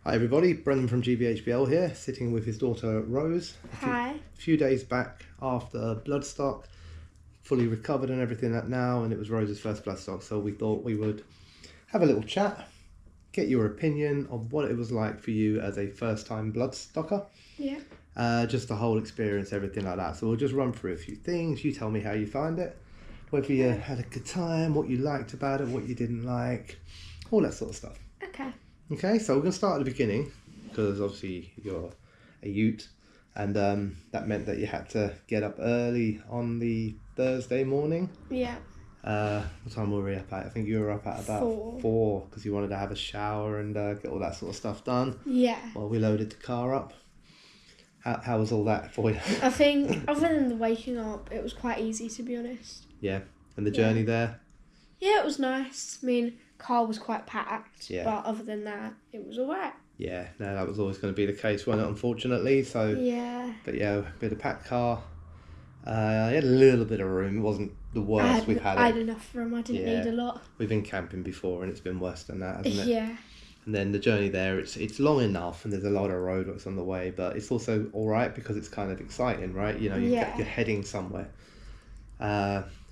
Hi everybody, Brendan from GBHBL here, sitting with his daughter Rose. Hi. A few days back after Bloodstock, fully recovered and everything that now, and it was Rose's first Bloodstock, so we thought we would have a little chat, get your opinion of what it was like for you as a first-time Bloodstocker. Yeah. Just the whole experience, everything like that. So we'll just run through a few things. You tell me how you find it, whether you had a good time, what you liked about it, what you didn't like, all that sort of stuff. Okay. Okay, so we're going to start at the beginning, because obviously you're a ute, and that meant that you had to get up early on the Thursday morning. Yeah. What time were we up at? I think you were up at about 4, because you wanted to have a shower and get all that sort of stuff done. Yeah. While we loaded the car up. How was all that for you? I think, other than the waking up, it was quite easy, to be honest. Yeah, and the journey there? Yeah, it was nice. I mean, car was quite packed, Yeah. but other than that, it was alright. Yeah, no, that was always going to be the case, wasn't it, unfortunately? So, yeah. But yeah, a bit of packed car. I had a little bit of room. It wasn't the worst we've had. I had enough room. I didn't need a lot. We've been camping before, and it's been worse than that, hasn't it? Yeah. And then the journey there, it's long enough, and there's a lot of roadworks on the way, but it's also all right because it's kind of exciting, right? You know, you're heading somewhere.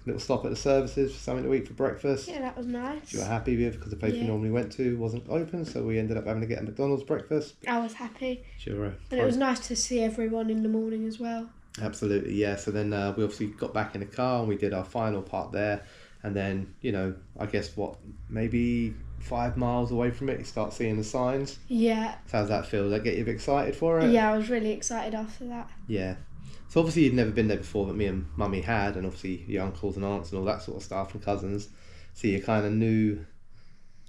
Little stop at the services for something to eat for breakfast. Yeah, that was nice. You were happy with, because the place we normally went to wasn't open, so we ended up having to get a McDonald's breakfast. I was happy. Sure. And it was nice to see everyone in the morning as well. Absolutely, yeah. So then we obviously got back in the car and we did our final part there. And then, you know, I guess maybe 5 miles away from it, you start seeing the signs. Yeah. So how's that feel? Does that get you a bit excited for it? Yeah, I was really excited after that. Yeah. So obviously you'd never been there before, but me and Mummy had, and obviously your uncles and aunts and all that sort of stuff and cousins. So you kind of knew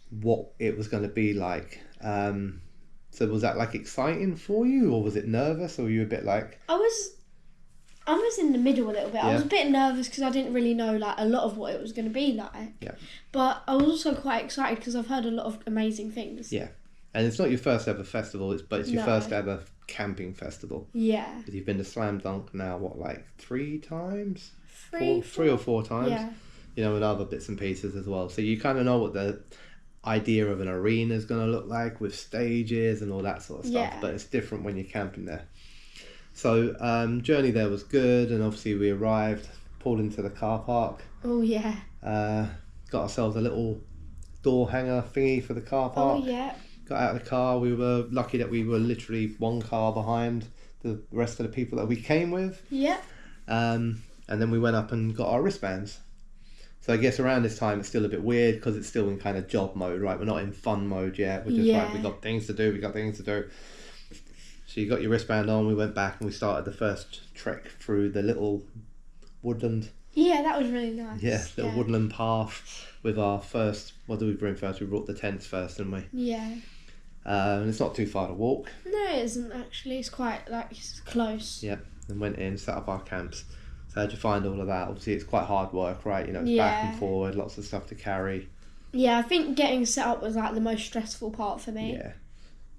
what it was going to be like. So was that like exciting for you, or was it nervous, or were you a bit like... I was in the middle a little bit. Yeah. I was a bit nervous because I didn't really know like a lot of what it was going to be like. Yeah. But I was also quite excited because I've heard a lot of amazing things. Yeah. And it's not your first ever festival, but it's your first ever camping festival. Yeah. Because you've been to Slam Dunk now, like 3 times? Three or 4 times? Yeah. You know, and other bits and pieces as well. So you kind of know what the idea of an arena is going to look like with stages and all that sort of stuff. Yeah. But it's different when you're camping there. So journey there was good, and obviously we arrived, pulled into the car park. Oh yeah. Got ourselves a little door hanger thingy for the car park. Oh yeah. Got out of the car. We were lucky that we were literally 1 car behind the rest of the people that we came with. Yeah. And then we went up and got our wristbands. So I guess around this time it's still a bit weird because it's still in kind of job mode, right? We're not in fun mode yet. We're just like, we got things to do. So you got your wristband on, we went back and we started the first trek through the little woodland. Yeah, that was really nice. Yeah, little woodland path with our first... What did we bring first? We brought the tents first, didn't we? Yeah. And it's not too far to walk. No, it isn't actually. It's quite, it's close. Yeah, and went in, set up our camps. So how'd you find all of that? Obviously, it's quite hard work, right? You know, it's back and forward, lots of stuff to carry. Yeah, I think getting set up was like the most stressful part for me. Yeah,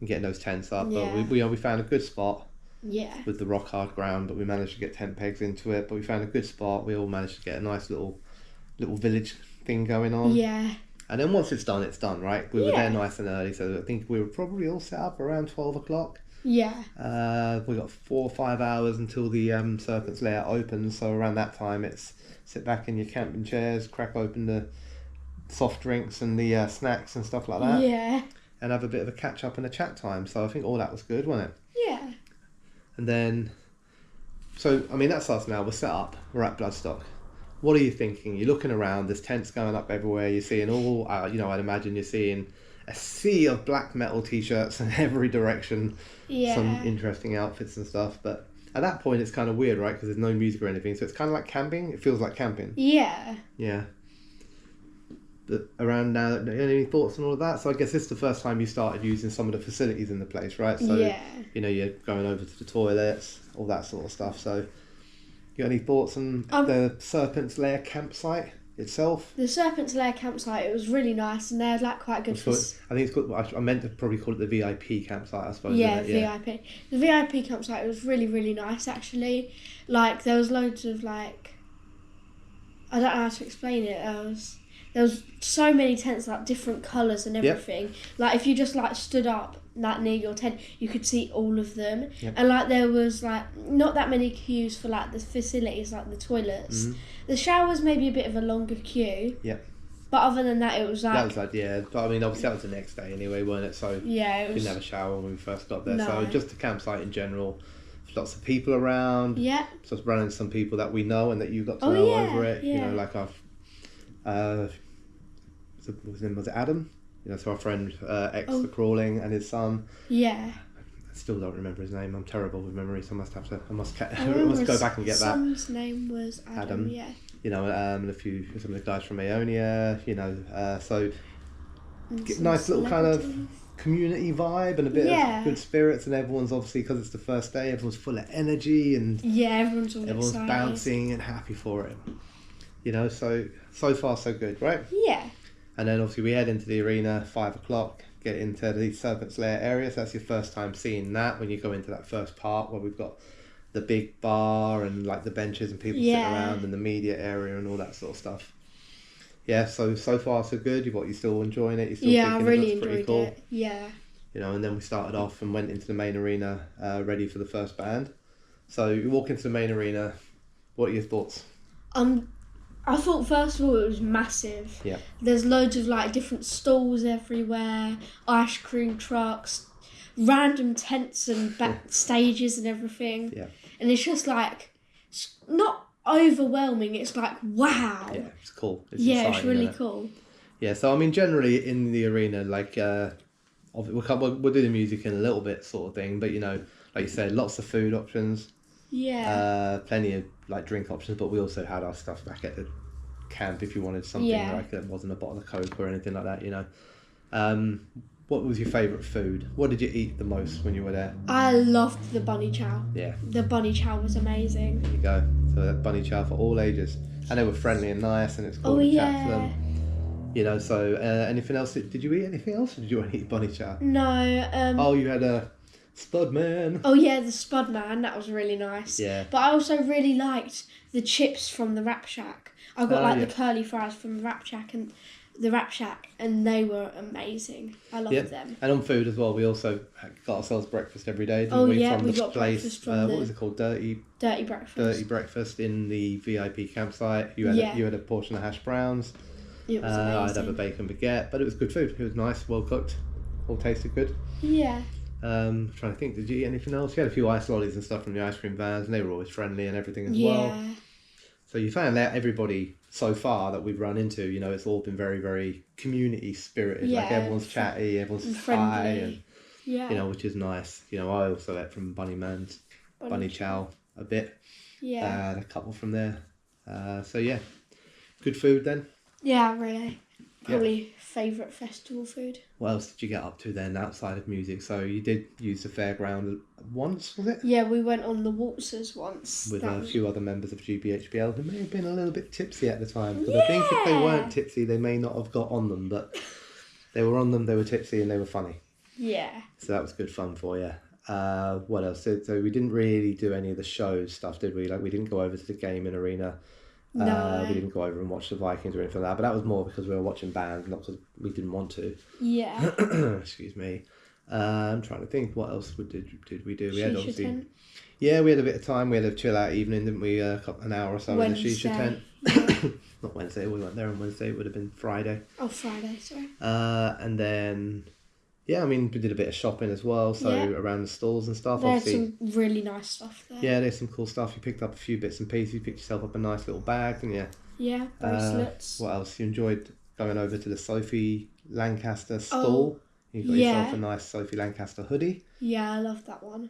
and getting those tents up. Yeah. But we found a good spot. Yeah. With the rock hard ground, but we managed to get tent pegs into it. But we found a good spot. We all managed to get a nice little village thing going on. Yeah. And then once it's done, right? We were there nice and early, so I think we were probably all set up around 12 o'clock. Yeah. We got 4 or 5 hours until the Serpent's Lair opens, so around that time it's sit back in your camping chairs, crack open the soft drinks and the snacks and stuff like that. Yeah. And have a bit of a catch up and a chat time. So I think all that was good, wasn't it? Yeah. And then, so, I mean, that's us now. We're set up. We're at Bloodstock. What are you thinking? You're looking around. There's tents going up everywhere. You're seeing all, I'd imagine you're seeing a sea of black metal T-shirts in every direction. Yeah. Some interesting outfits and stuff. But at that point, it's kind of weird, right? Because there's no music or anything. So it's kind of like camping. It feels like camping. Yeah. Yeah. But around now, any thoughts on all of that? So I guess this is the first time you started using some of the facilities in the place, right? So, you know, you're going over to the toilets, all that sort of stuff. So, you got any thoughts on the Serpent's Lair campsite itself? The Serpent's Lair campsite, it was really nice, and they had like quite good... I think it's called... I meant to probably call it the VIP campsite, I suppose. Yeah, VIP. The VIP campsite was really, really nice, actually. Like, there was loads of, like... I don't know how to explain it. There there was so many tents, like different colours and everything. Like if you just like stood up like near your tent, you could see all of them. And like there was like not that many queues for like the facilities, like the toilets. The showers maybe a bit of a longer queue. But other than that, it was like... That was like, yeah. But I mean, obviously that was the next day anyway, weren't it? So yeah, it was... didn't have a shower when we first got there. No. So just the campsite in general, lots of people around. Yeah. So I was running some people that we know and that you got to know over it. Yeah. You know, like his name was Adam? You know, so our friend the crawling and his son. Yeah. I still don't remember his name. I'm terrible with memory, so I must go back and get that. His son's name was Adam. Yeah. You know, some of the guys from Aonia. You know, so nice little kind of community vibe and a bit of good spirits, and everyone's obviously, because it's the first day, everyone's full of energy and everyone's excited. Bouncing and happy for it. You know, so far so good, right? Yeah. And then obviously we head into the arena 5 o'clock, get into the Serpent's Lair area. So that's your first time seeing that, when you go into that first part where we've got the big bar and like the benches and people sitting around, and the media area and all that sort of stuff. Yeah, so far so good. You still enjoying it? You still I really enjoyed it. Yeah. You know, and then we started off and went into the main arena, ready for the first band. So you walk into the main arena. What are your thoughts? I thought first of all it was massive. Yeah. There's loads of like different stalls everywhere, ice cream trucks, random tents and back stages and everything. Yeah. And it's just like, it's not overwhelming, it's like, wow. Yeah, it's cool. It's exciting, it's really cool. Yeah, so I mean, generally in the arena, like, we'll do the music in a little bit sort of thing, but you know, like you said, lots of food options. Yeah. Plenty of like drink options, but we also had our stuff back at the camp if you wanted something like it wasn't a bottle of Coke or anything like that, you know. What was your favourite food? What did you eat the most when you were there? I loved the bunny chow. Yeah. The bunny chow was amazing. There you go. So that bunny chow for all ages. And they were friendly and nice, and it's cool to chat to them. You know, so anything else? Did you eat anything else, or did you only eat bunny chow? No. You had a Spudman. Oh yeah, the Spudman, that was really nice. Yeah. But I also really liked the chips from the Wrap Shack. I got the curly fries from the Wrap Shack and they were amazing. I loved them. And on food as well, we also got ourselves breakfast every day. From we got place, breakfast from what was it called? Dirty Breakfast. Dirty Breakfast in the VIP campsite. You had a portion of hash browns. It was amazing. I'd have a bacon baguette, but it was good food. It was nice, well cooked, all tasted good. Yeah. Trying to think, did you eat anything else? You had a few ice lollies and stuff from the ice cream vans, and they were always friendly and everything as well. So you found out everybody so far that we've run into, you know, it's all been very, very community spirited. Like everyone's chatty, everyone's friendly, and you know, which is nice. You know, I also ate from Bunny Man's Bunny Chow a bit. Yeah. A couple from there. So yeah, good food then. Yeah, really. Probably favourite festival food. What else did you get up to then outside of music? So you did use the fairground once, was it? Yeah, we went on the waltzers once. With a few other members of GBHBL who may have been a little bit tipsy at the time. Because I think if they weren't tipsy, they may not have got on them. But they were on them, they were tipsy, and they were funny. Yeah. So that was good fun for you. What else? So we didn't really do any of the show stuff, did we? Like, we didn't go over to the gaming arena. No. We didn't go over and watch the Vikings or anything like that, but that was more because we were watching bands, not because we didn't want to. Yeah. Excuse me. I'm trying to think, what else did we do? We had obviously, tent. Yeah, we had a bit of time. We had a chill out evening, didn't we? An hour or so Wednesday. in the shisha tent. Yeah. Not Wednesday. We went there on Wednesday. It would have been Friday. Oh, Friday. Sorry. And then. Yeah, I mean, we did a bit of shopping as well, so around the stalls and stuff. There's some really nice stuff there. Yeah, there's some cool stuff. You picked up a few bits and pieces. You picked yourself up a nice little bag, didn't you? Yeah, bracelets. What else? You enjoyed going over to the Sophie Lancaster stall. You got yourself a nice Sophie Lancaster hoodie. Yeah, I love that one.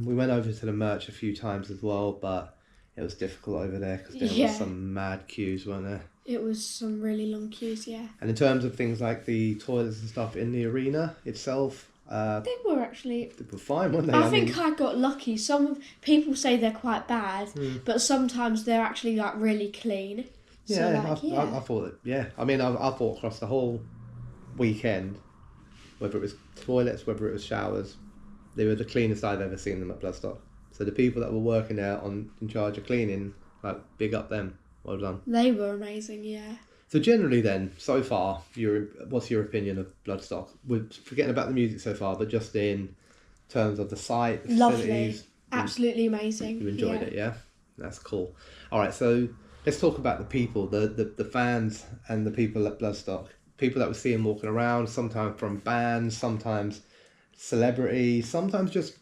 We went over to the merch a few times as well, but it was difficult over there because there was some mad queues, weren't there? It was some really long queues, yeah. And in terms of things like the toilets and stuff in the arena itself, they were actually... They were fine, weren't they? I think I got lucky. Some people say they're quite bad, but sometimes they're actually like really clean. Yeah, so, I thought I mean, I thought across the whole weekend, whether it was toilets, whether it was showers, they were the cleanest I've ever seen them at Bloodstock. So the people that were working there in charge of cleaning, like, big up them. Well done. They were amazing, yeah. So generally then, so far, what's your opinion of Bloodstock? We're forgetting about the music so far, but just in terms of the site, the facilities. Lovely. Absolutely amazing. You enjoyed it, yeah? That's cool. All right, so let's talk about the people, the fans and the people at Bloodstock. People that we see them walking around, sometimes from bands, sometimes celebrities, sometimes just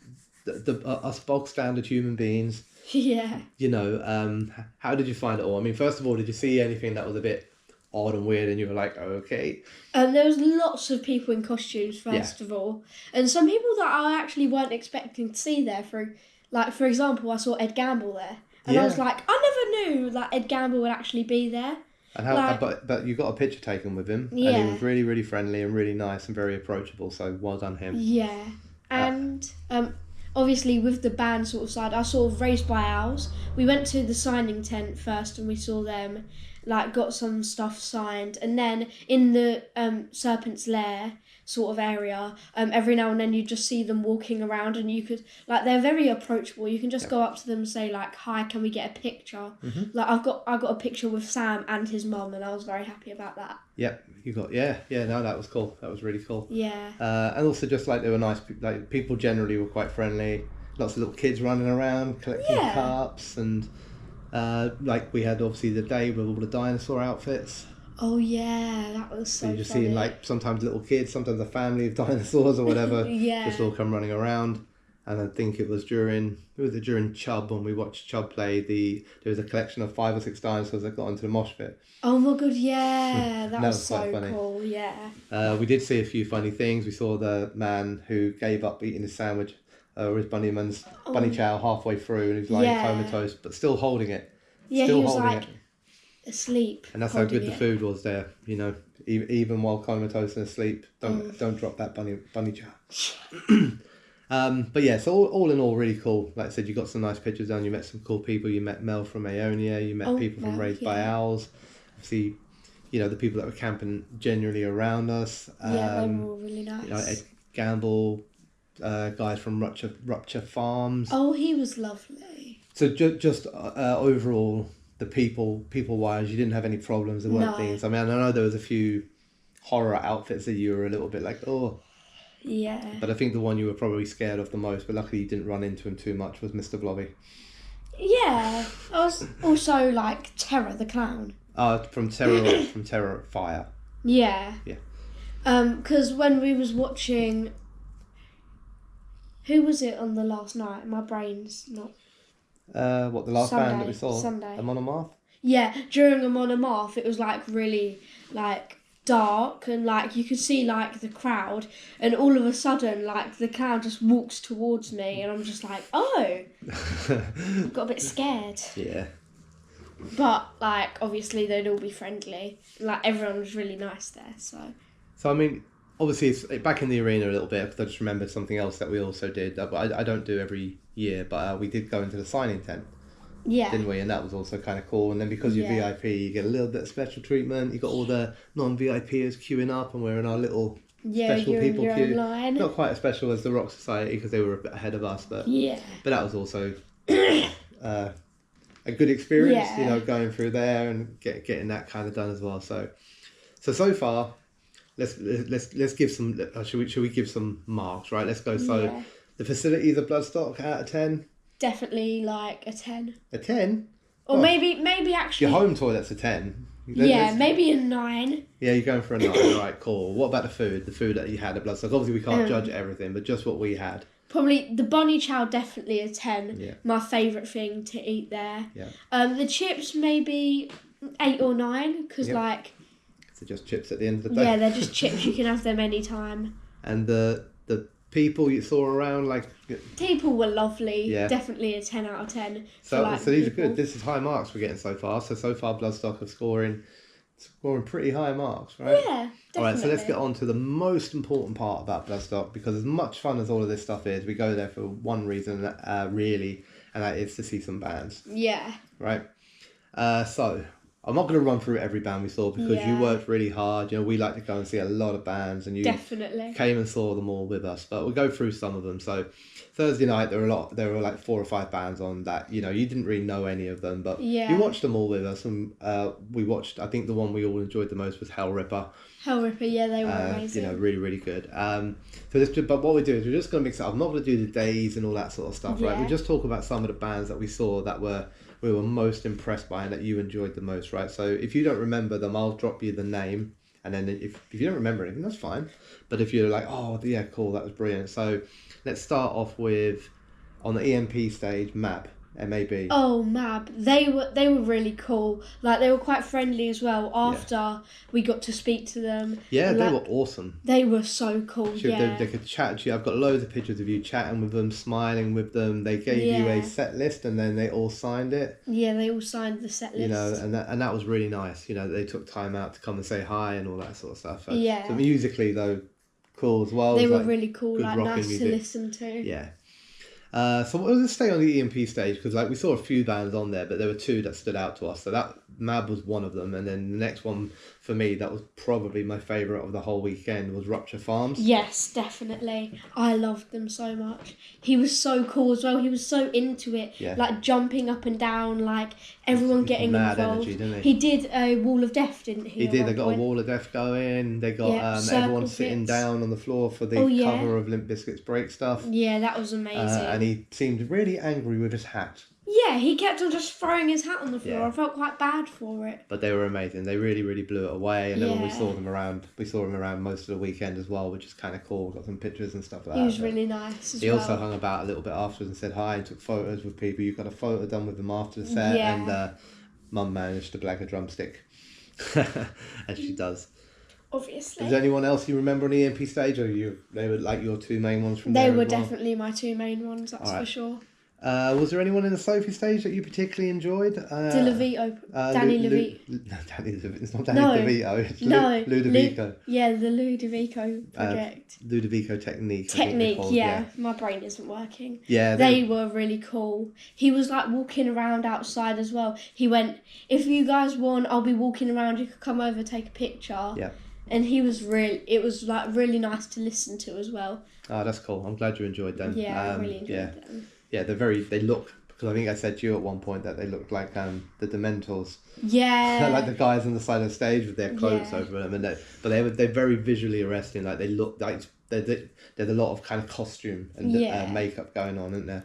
us bog standard human beings. Yeah. You know, how did you find it all? I mean, first of all, did you see anything that was a bit odd and weird and you were like, okay? There was lots of people in costumes, first of all. And some people that I actually weren't expecting to see there. For example, I saw Ed Gamble there. And I was like, I never knew that Ed Gamble would actually be there. And how? But you got a picture taken with him. Yeah. And he was really, really friendly and really nice and very approachable. So well done him. Yeah. And obviously with the band sort of side, I saw Raised by Owls. We went to the signing tent first and we saw them, like, got some stuff signed. And then in the Serpent's Lair sort of area, every now and then you just see them walking around and you could, like, they're very approachable. You can just go up to them and say, like, hi, can we get a picture? Mm-hmm. Like, I got a picture with Sam and his mum and I was very happy about that. Yep, no, that was cool. That was really cool. Yeah. And also just like they were nice, like people generally were quite friendly. Lots of little kids running around collecting cups and like we had obviously the day with all the dinosaur outfits. Oh yeah, that was so you're just funny. seeing like sometimes little kids, sometimes a family of dinosaurs or whatever, just all come running around. And I think it was during Chubb when we watched Chubb play. There was a collection of 5 or 6 dinosaurs that got into the mosh pit. Oh my god, yeah, that was so funny. Cool, yeah. We did see a few funny things. We saw the man who gave up eating his sandwich or his bunny chow halfway through, and he's like comatose, but still holding it. Yeah, still he was holding like asleep. And that's how good the food was there. You know, even while comatose and asleep, don't drop that bunny chow. But yeah, so all in all, really cool. Like I said, you got some nice pictures down. You met some cool people. You met Mel from Aonia. You met people from Raised by Owls. Obviously, you know, the people that were camping generally around us. They were all really nice. You know, Ed Gamble, guys from Rupture Farms. Oh, he was lovely. So just overall, the people-wise, you didn't have any problems. There weren't things. I mean, I know there was a few horror outfits that you were a little bit like, oh. Yeah. But I think the one you were probably scared of the most, but luckily you didn't run into him too much, was Mr. Blobby. Yeah. I was also like Terror the Clown. From Terrifier. Yeah. Yeah. Because when we was watching, who was it on the last night? My brain's not. What, the last band that we saw? Sunday. A Monomath? Yeah, during a Monomath, it was like really like dark and like you could see like the crowd, and all of a sudden like the clown just walks towards me and I'm just like, oh. Got a bit scared. Yeah. But like obviously they'd all be friendly. Like everyone was really nice there. So I mean, obviously it's back in the arena a little bit, because I just remembered something else that we also did. I don't do every year, but we did go into the signing tent. Yeah. Didn't we? And that was also kind of cool. And then because you're VIP, you get a little bit of special treatment. You got all the non-VIPers queuing up, and we're in our little special people queue. Line. Not quite as special as the Rock Society, because they were a bit ahead of us, but that was also a good experience. You know, going through there and getting that kind of done as well. So far, let's give some. Should we give some marks? Right. Let's go. So the facilities of Bloodstock out of 10. Definitely like a 10. A 10? Or maybe actually... Your home toilet's a 10. Maybe a 9. Yeah, you're going for a 9. All right, cool. What about the food? The food that you had at Bloodstock. Obviously, we can't judge everything, but just what we had. Probably the bunny chow, definitely a 10. Yeah. My favourite thing to eat there. Yeah. The chips, maybe 8 or 9, because like... They're just chips at the end of the day. Yeah, they're just chips. You can have them anytime. And the people you saw around, like... People were lovely. Yeah. Definitely a 10 out of 10. So these are good. This is high marks we're getting so far. So far Bloodstock are scoring pretty high marks, right? Yeah, definitely. All right, so let's get on to the most important part about Bloodstock, because as much fun as all of this stuff is, we go there for one reason, really, and that is to see some bands. Yeah. Right? So, I'm not going to run through every band we saw because you Yeah. worked really hard. You know, we like to go and see a lot of bands, and you Definitely. came and saw them all with us. But we'll go through some of them. So Thursday night, there were like 4 or 5 bands on that. You know, you didn't really know any of them, but Yeah. you watched them all with us, and we watched. I think the one we all enjoyed the most was Hell Ripper. Hell Ripper, yeah, they were amazing. You know, really, really good. But what we do is we're just going to mix it up. I'm not going to do the days and all that sort of stuff, right? Yeah. We just talk about some of the bands that we saw that we were most impressed by and that you enjoyed the most, right? So if you don't remember them, I'll drop you the name, and then if you don't remember anything, that's fine. But if you're like, oh yeah, cool, that was brilliant. So let's start off with, on the EMP stage, MAB. Oh, MAB. They were really cool. Like, they were quite friendly as well after we got to speak to them. Yeah, like, they were awesome. They were so cool, They could chat to you. I've got loads of pictures of you chatting with them, smiling with them. They gave you a set list and then they all signed it. Yeah, they all signed the set list. You know, and that was really nice. You know, they took time out to come and say hi and all that sort of stuff. Yeah. So musically, though, cool as well. They were like really cool, like nice music to listen to. Yeah. So we'll just stay on the EMP stage because like we saw a few bands on there, but there were 2 that stood out to us. So that MAB was one of them, and then the next one for me that was probably my favourite of the whole weekend was Rupture Farms. Yes, definitely. I loved them so much. He was so cool as well. He was so into it, like jumping up and down, like everyone getting mad involved. Energy, didn't he did a wall of death, didn't he? He did. They got a wall of death going. They got everyone sitting down on the floor for the cover of Limp Bizkit's Break Stuff. Yeah, that was amazing. And he seemed really angry with his hat. Yeah, he kept on just throwing his hat on the floor. I felt quite bad for it. But they were amazing. They really, really blew it away. And then when we saw them around most of the weekend as well, which is kind of cool. Got some pictures and stuff like that. He was really nice as well. He also hung about a little bit afterwards and said hi and took photos with people. You got a photo done with them after the set, and Mum managed to blag a drumstick, as she does. Obviously. Is there anyone else you remember on the EMP stage, or they were like your 2 main ones from there? They were definitely my 2 main ones, that's for sure. Was there anyone in the Sophie stage that you particularly enjoyed? DeLevito. Danny Levito. No, it's not Danny DeVito. It's Ludovico. The Ludovico project. Ludovico Technique. Yeah. My brain isn't working. Yeah. They were really cool. He was like walking around outside as well. He went, if you guys want, I'll be walking around. You could come over, take a picture. Yeah. And it was like really nice to listen to as well. Oh, that's cool. I'm glad you enjoyed them. Yeah, I really enjoyed them. Yeah, they look, because I think I said to you at one point that they looked like the Dementors. Yeah. Like the guys on the side of the stage with their cloaks over them, they're very visually arresting. Like they look like there's a lot of kind of costume and makeup going on, isn't there?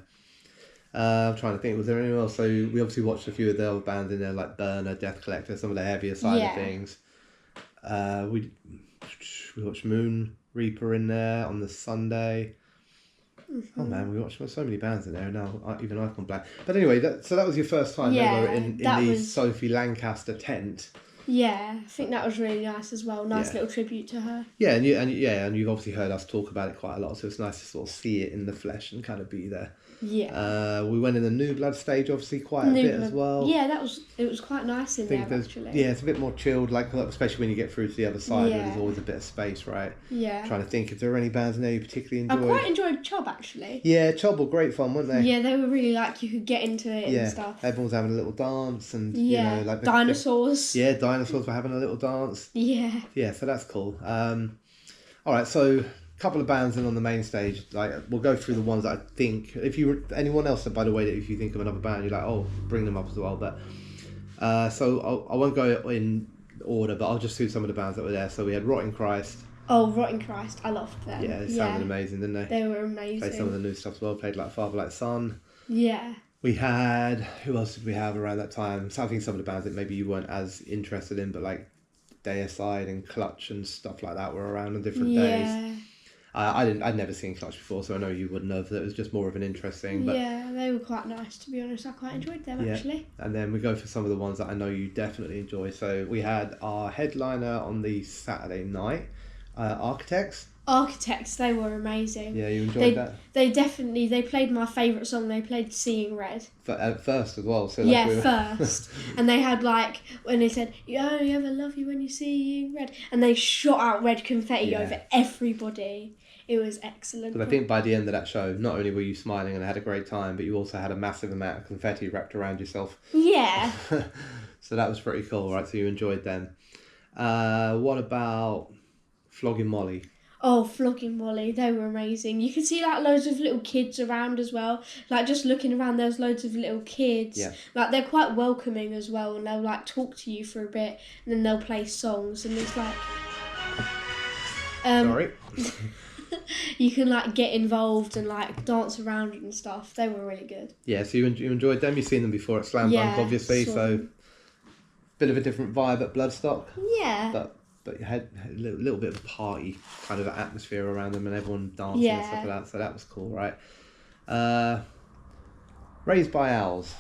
I'm trying to think, was there anyone else? So we obviously watched a few of the other bands in there, like Burner, Death Collector, some of the heavier side of things. We watched Moon Reaper in there on the Sunday. Mm-hmm. Oh man, we watched so many bands in there now. Even I've gone blank. But anyway, so that was your first time ever in the Sophie Lancaster tent. Yeah, I think that was really nice as well. Nice little tribute to her. Yeah, and you've obviously heard us talk about it quite a lot, so it's nice to sort of see it in the flesh and kind of be there. Yeah. We went in the New Blood stage, obviously, quite a bit as well. Yeah, it was quite nice in there, actually. Yeah, it's a bit more chilled, like especially when you get through to the other side, where there's always a bit of space, right? Yeah. Trying to think if there were any bands in there you particularly enjoyed. I quite enjoyed Chob, actually. Yeah, Chob were great fun, weren't they? Yeah, they were really like, you could get into it and stuff. Everyone was having a little dance and, like... Dinosaurs. Dinosaurs were having a little dance. Yeah. Yeah, so that's cool. Alright, so... couple of bands in on the main stage. Like we'll go through the ones that I think. If you anyone else, by the way, that if you think of another band, you're like, oh, bring them up as well. But so I won't go in order, but I'll just do some of the bands that were there. So we had Rotting Christ. Oh, Rotting Christ, I loved them. Yeah, they sounded amazing, didn't they? They were amazing. Played some of the new stuff as well. Played like Father Like Son. Yeah. We had, who else did we have around that time? So I think some of the bands that maybe you weren't as interested in, but like Deicide and Clutch and stuff like that were around on different days. I'd never seen Clutch before, so I know you wouldn't have. It was just more of an interest thing. But yeah, they were quite nice, to be honest. I quite enjoyed them, actually. And then we go for some of the ones that I know you definitely enjoy. So we had our headliner on the Saturday night, Architects. Architects, they were amazing. Yeah, you enjoyed that? They played my favourite song. They played Seeing Red. At first as well. So like first. And they had like, when they said, you only ever love you when you're seeing red. And they shot out red confetti over everybody. It was excellent. But I think by the end of that show, not only were you smiling and had a great time, but you also had a massive amount of confetti wrapped around yourself. Yeah. So that was pretty cool, right? So you enjoyed them. What about Flogging Molly? Oh, Flogging Molly, they were amazing. You could see like loads of little kids around as well. Like just looking around, there was loads of little kids. Yeah. Like they're quite welcoming as well, and they'll like talk to you for a bit, and then they'll play songs, and it's like. Sorry. You can like get involved and like dance around and stuff. They were really good. Yeah, so you enjoyed them. You've seen them before at Slam Dunk, obviously. So bit of a different vibe at Bloodstock. Yeah. But you had a little bit of a party kind of atmosphere around them, and everyone dancing and stuff like that. So that was cool, right? Raised by Owls.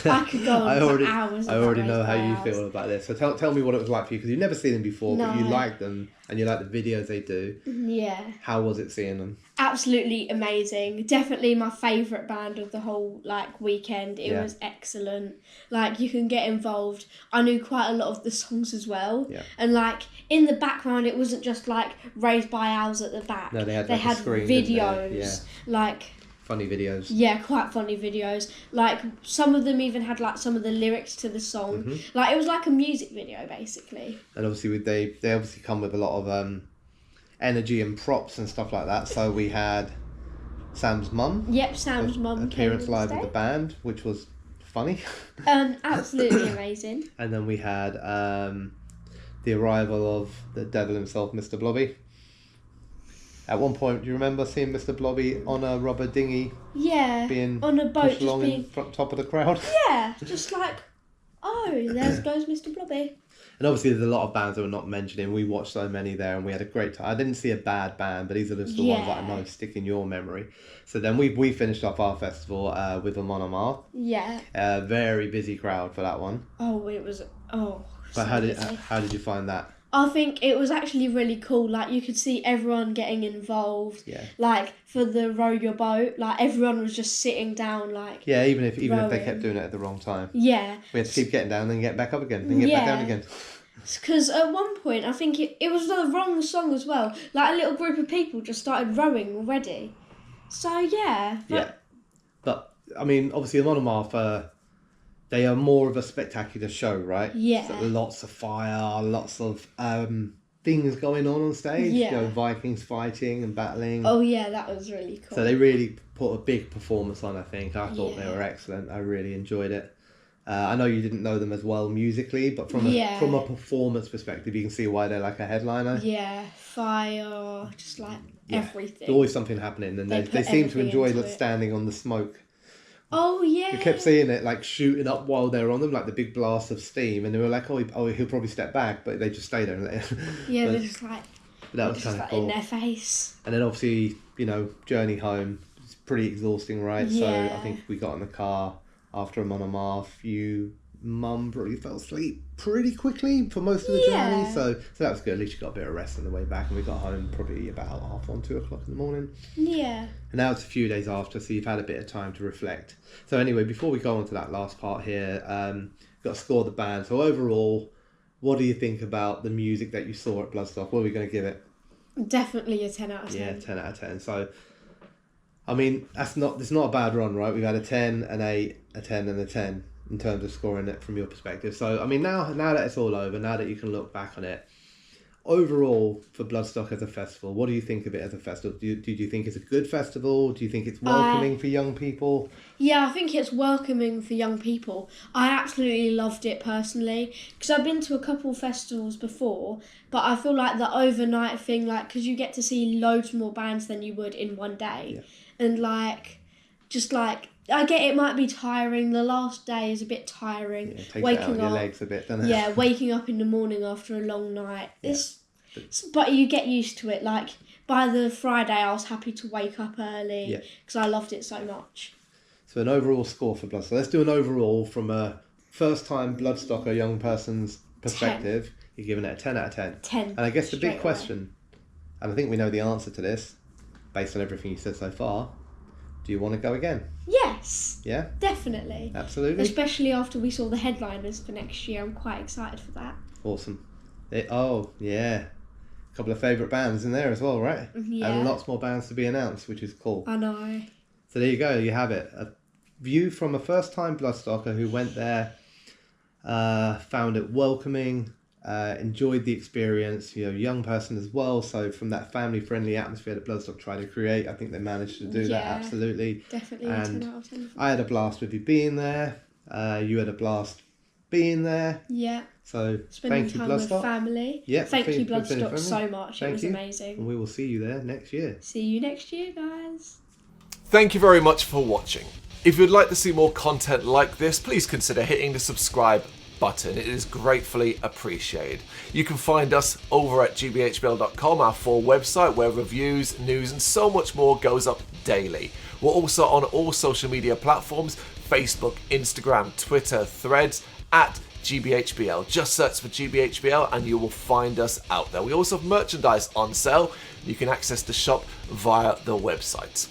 I could go on for hours. I already know how you feel about this. So tell me what it was like for you, because you've never seen them before, but you like them and you like the videos they do. Yeah. How was it seeing them? Absolutely amazing. Definitely my favourite band of the whole like weekend. It was excellent. Like you can get involved. I knew quite a lot of the songs as well. Yeah. And like in the background, it wasn't just like Raised by Owls at the back. No, they had screen, videos. Like. Funny videos. Yeah, quite funny videos. Like some of them even had like some of the lyrics to the song. Mm-hmm. Like it was like a music video basically. And obviously they obviously come with a lot of energy and props and stuff like that. So we had Sam's mum. Yep, Sam's mum appearance live with the band, which was funny. Absolutely amazing. And then we had the arrival of the devil himself, Mr. Blobby. At one point, do you remember seeing Mr. Blobby on a rubber dinghy? Yeah, being on a boat, pushed along in front top of the crowd. Yeah, just like, oh, there goes Mr. Blobby. And obviously, there's a lot of bands that we're not mentioning. We watched so many there, and we had a great time. I didn't see a bad band, but these are just the ones that I know stick in your memory. So then we finished off our festival with a Mon Amarth. Yeah. A very busy crowd for that one. Oh, it was. Oh. But how did you find that? I think it was actually really cool. Like you could see everyone getting involved. Yeah. Like for the row your boat, like everyone was just sitting down, like. Yeah, even if they kept doing it at the wrong time. Yeah. We had to keep getting down and then get back up again, then get back down again. Because at one point, I think it was the wrong song as well. Like a little group of people just started rowing already. So yeah. But I mean, obviously, the Mon Amarth, they are more of a spectacular show, right? Yeah. So lots of fire, lots of things going on stage. Yeah. You know, Vikings fighting and battling. Oh yeah, that was really cool. So they really put a big performance on, I think. I thought they were excellent. I really enjoyed it. I know you didn't know them as well musically, but from a performance perspective, you can see why they're like a headliner. Yeah, fire, just like everything. There's always something happening, and they seem to enjoy standing on the smoke. Oh yeah. You kept seeing it like shooting up while they were on them, like the big blast of steam, and they were like, "Oh, he'll probably step back," but they just stay there. Yeah, they're just like. That was kind of cool. In their face. And then obviously, journey home. It's pretty exhausting, right? Yeah. So I think we got in the car after a Mon Amarth. Mum probably fell asleep pretty quickly for most of the journey, so that was good. At least you got a bit of rest on the way back, and we got home probably about 1:30, 2 o'clock in the morning. Yeah. And now it's a few days after, so you've had a bit of time to reflect. So anyway, before we go on to that last part here, got to score the band. So overall, what do you think about the music that you saw at Bloodstock? What are we going to give it? Definitely a 10 out of 10. Yeah, 10 out of 10. So, I mean, it's not a bad run, right? We've had a 10, an 8, a 10 and a 10 in terms of scoring it from your perspective. So, I mean, now that it's all over, now that you can look back on it, overall for Bloodstock as a festival, what do you think of it as a festival? Do you think it's a good festival? Do you think it's welcoming for young people? Yeah, I think it's welcoming for young people. I absolutely loved it personally, because I've been to a couple festivals before, but I feel like the overnight thing, like, because you get to see loads more bands than you would in one day. Yeah. And I get it might be tiring. The last day is a bit tiring. Yeah, it takes it out of your legs a bit, doesn't it? Yeah, waking up in the morning after a long night. But you get used to it. Like, by the Friday, I was happy to wake up early because I loved it so much. So an overall score for Bloodstock. Let's do an overall from a first-time Bloodstocker young person's perspective. 10. You're giving it a 10 out of 10. 10. And I guess the big question, and I think we know the answer to this, based on everything you said so far, do you want to go again? Yes. Yeah? Definitely. Absolutely. Especially after we saw the headliners for next year. I'm quite excited for that. Awesome. Oh, yeah. couple of favourite bands in there as well, right? Yeah. And lots more bands to be announced, which is cool. I know. So there you go, you have it. A view from a first-time Bloodstocker who went there, found it welcoming, enjoyed the experience, young person as well. So from that family-friendly atmosphere that Bloodstock tried to create, I think they managed to do that, absolutely. Definitely and 10 out of 10. I had a blast with you being there. You had a blast being there. Yeah. So Spending thank you, time Bloodstock. with family. Yeah, thank you, Bloodstock, family. so much. Thank it was you. amazing. And we will see you there next year. See you next year, guys. Thank you very much for watching. If you'd like to see more content like this, please consider hitting the subscribe button. It is gratefully appreciated. You can find us over at gbhbl.com, our full website, where reviews, news and so much more goes up daily. We're also on all social media platforms: Facebook, Instagram, Twitter, Threads, at GBHBL. Just search for GBHBL and you will find us out there. We also have merchandise on sale. You can access the shop via the website.